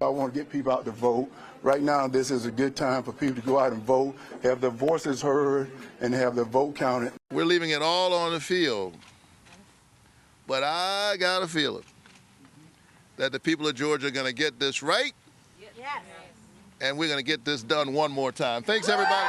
I want to get people out to vote. Right now, this is a good time for people to go out and vote, have their voices heard, and have their vote counted. We're leaving it all on the field, but I got a feeling that the people of Georgia are going to get this right, yes, and we're going to get this done one more time. Thanks, everybody.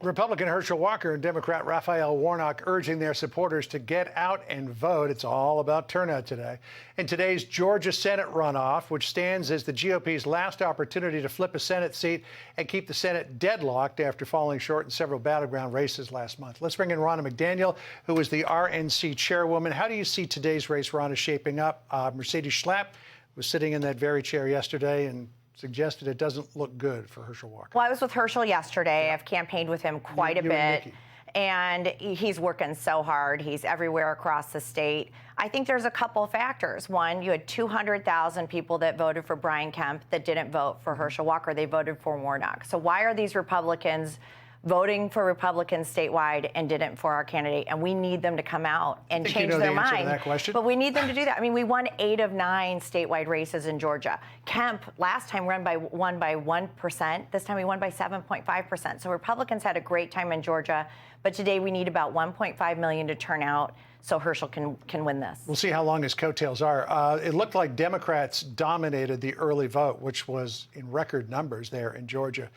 Republican Herschel Walker and Democrat Raphael Warnock urging their supporters to get out and vote. It's all about turnout today. In today's Georgia Senate runoff, which stands as the GOP's last opportunity to flip a Senate seat and keep the Senate deadlocked after falling short in several battleground races last month. Let's bring in Ronna McDaniel, who is the RNC Chairwoman. How do you see today's race, Ronna, shaping up? Mercedes Schlapp was sitting in that very chair yesterday and suggested it doesn't look good for Herschel Walker. Well, I was with Herschel yesterday. Yeah. I've campaigned with him quite a bit. And he's working so hard. He's everywhere across the state. I think there's a couple of factors. One, you had 200,000 people that voted for Brian Kemp that didn't vote for Herschel Walker. They voted for Warnock. So why are these Republicans voting for Republicans statewide and didn't for our candidate? And we need them to come out and change their mind. That question? But we need them to do that. I mean, we won 8 of 9 statewide races in Georgia. Kemp last time won by 1%. This time we won by 7.5%. So Republicans had a great time in Georgia. But today we need about 1.5 million to turn out so Herschel can win this. We'll see how long his coattails are. It looked like Democrats dominated the early vote, which was in record numbers there in Georgia.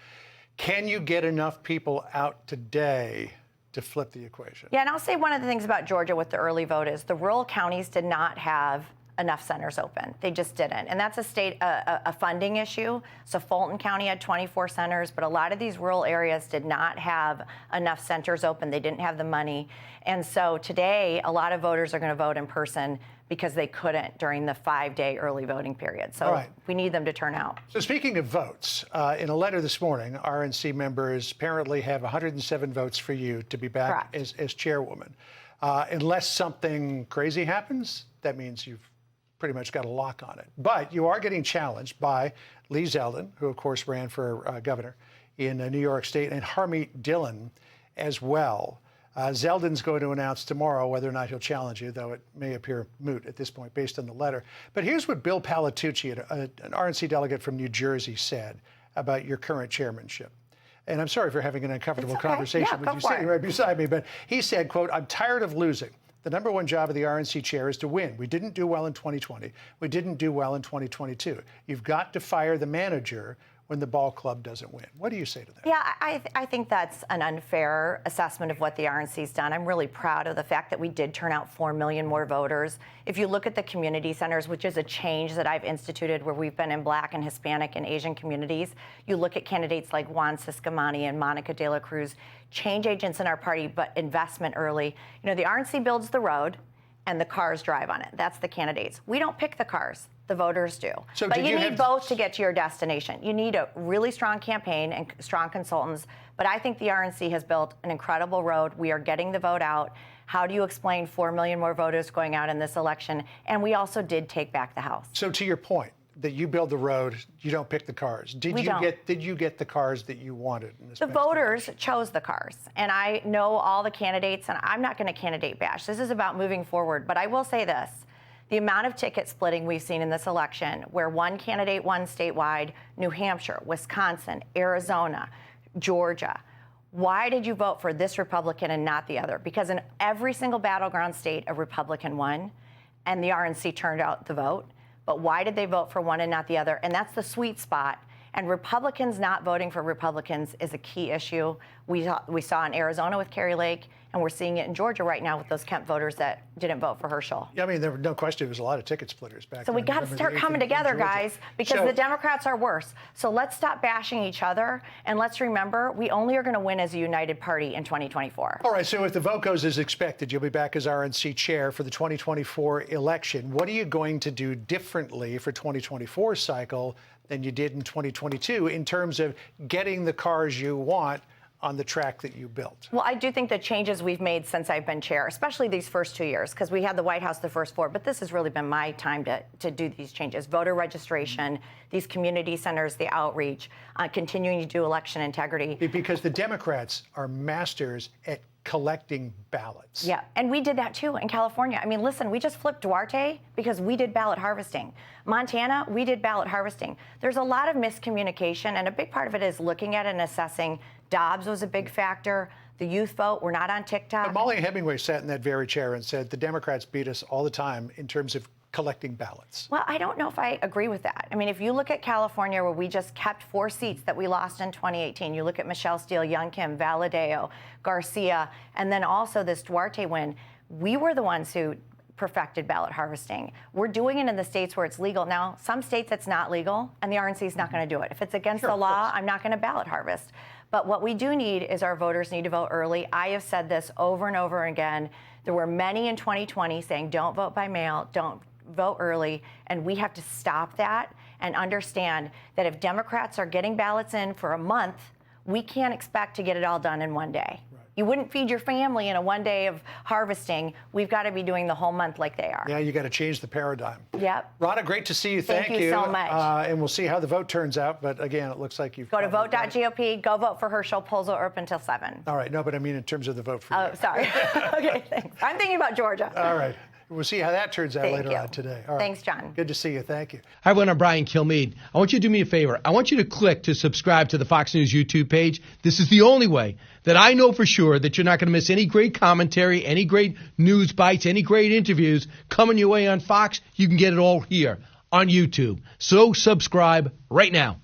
Can you get enough people out today to flip the equation? Yeah, and I'll say one of the things about Georgia with the early vote is the rural counties did not have enough centers open. They just didn't. And that's a funding issue. So Fulton County had 24 centers, but a lot of these rural areas did not have enough centers open. They didn't have the money. And so today, a lot of voters are going to vote in person because they couldn't during the 5-day early voting period. So we need them to turn out. So speaking of votes, in a letter this morning, RNC members apparently have 107 votes for you to be back as chairwoman. Unless something crazy happens, that means you've pretty much got a lock on it. But you are getting challenged by Lee Zeldin, who of course ran for governor in New York State, and Harmeet Dillon as well. Zeldin's going to announce tomorrow whether or not he'll challenge you, though it may appear moot at this point based on the letter. But here's what Bill Palatucci, an RNC delegate from New Jersey, said about your current chairmanship. And I'm sorry for having an uncomfortable conversation with you sitting right beside me, but he said, quote, "I'm tired of losing. The #1 job of the RNC chair is to win. We didn't do well in 2020. We didn't do well in 2022. You've got to fire the manager when the ball club doesn't win." What do you say to that? Yeah, I think that's an unfair assessment of what the RNC's done. I'm really proud of the fact that we did turn out 4 million more voters. If you look at the community centers, which is a change that I've instituted where we've been in Black and Hispanic and Asian communities, you look at candidates like Juan Ciscomani and Monica De La Cruz, change agents in our party, but investment early. You know, the RNC builds the road and the cars drive on it. That's the candidates. We don't pick the cars. The voters do. So but you need both to get to your destination. You need a really strong campaign and strong consultants. But I think the RNC has built an incredible road. We are getting the vote out. How do you explain 4 million more voters going out in this election? And we also did take back the House. So to your point, that you build the road, you don't pick the cars. Did you get the cars that you wanted in this? The voters chose the cars, and I know all the candidates, and I'm not going to candidate bash. This is about moving forward. But I will say this: the amount of ticket splitting we've seen in this election, where one candidate won statewide, New Hampshire, Wisconsin, Arizona, Georgia. Why did you vote for this Republican and not the other? Because in every single battleground state, a Republican won, and the RNC turned out the vote. But why did they vote for one and not the other? And that's the sweet spot. And Republicans not voting for Republicans is a key issue. We saw in Arizona with Kari Lake, and we're seeing it in Georgia right now with those Kemp voters that didn't vote for Herschel. Yeah, I mean, there was no question. There was a lot of ticket splitters back then. So we got to start coming together, guys, because the Democrats are worse. So let's stop bashing each other, and let's remember, we only are going to win as a united party in 2024. All right, so if the vote goes as expected, you'll be back as RNC chair for the 2024 election. What are you going to do differently for 2024 cycle than you did in 2022 in terms of getting the cars you want on the track that you built? Well, I do think the changes we've made since I've been chair, especially these first 2 years, because we had the White House the first 4, but this has really been my time to do these changes. Voter registration, these community centers, the outreach, continuing to do election integrity. Because the Democrats are masters at collecting ballots. Yeah, and we did that too in California. I mean, listen, we just flipped Duarte because we did ballot harvesting. Montana, we did ballot harvesting. There's a lot of miscommunication, and a big part of it is looking at and assessing. Dobbs was a big factor. The youth vote, we're not on TikTok. But Molly Hemingway sat in that very chair and said the Democrats beat us all the time in terms of collecting ballots. Well, I don't know if I agree with that. I mean, if you look at California, where we just kept 4 seats that we lost in 2018, you look at Michelle Steele, Young Kim, Valadeo, Garcia, and then also this Duarte win, we were the ones who perfected ballot harvesting. We're doing it in the states where it's legal. Now, some states it's not legal, and the RNC is not going to do it. If it's against the law, I'm not going to ballot harvest. But what we do need is our voters need to vote early. I have said this over and over again. There were many in 2020 saying, don't vote by mail, don't vote early, and we have to stop that and understand that if Democrats are getting ballots in for a month, we can't expect to get it all done in one day. Right. You wouldn't feed your family in a one day of harvesting. We've got to be doing the whole month like they are. Yeah, you got to change the paradigm. Yep. Ronna, great to see you. Thank you so much. And we'll see how the vote turns out. But again, it looks like you've go to vote.gop. Go vote for Herschel. Polls are open until 7. All right. No, but I mean in terms of the vote for you. Oh, sorry. Okay, thanks. I'm thinking about Georgia. All right. We'll see how that turns out later you. on today. All right. Thanks, John. Good to see you. Thank you. Hi, everyone. I'm Brian Kilmeade. I want you to do me a favor. I want you to click to subscribe to the Fox News YouTube page. This is the only way that I know for sure that you're not going to miss any great commentary, any great news bites, any great interviews coming your way on Fox. You can get it all here on YouTube. So subscribe right now.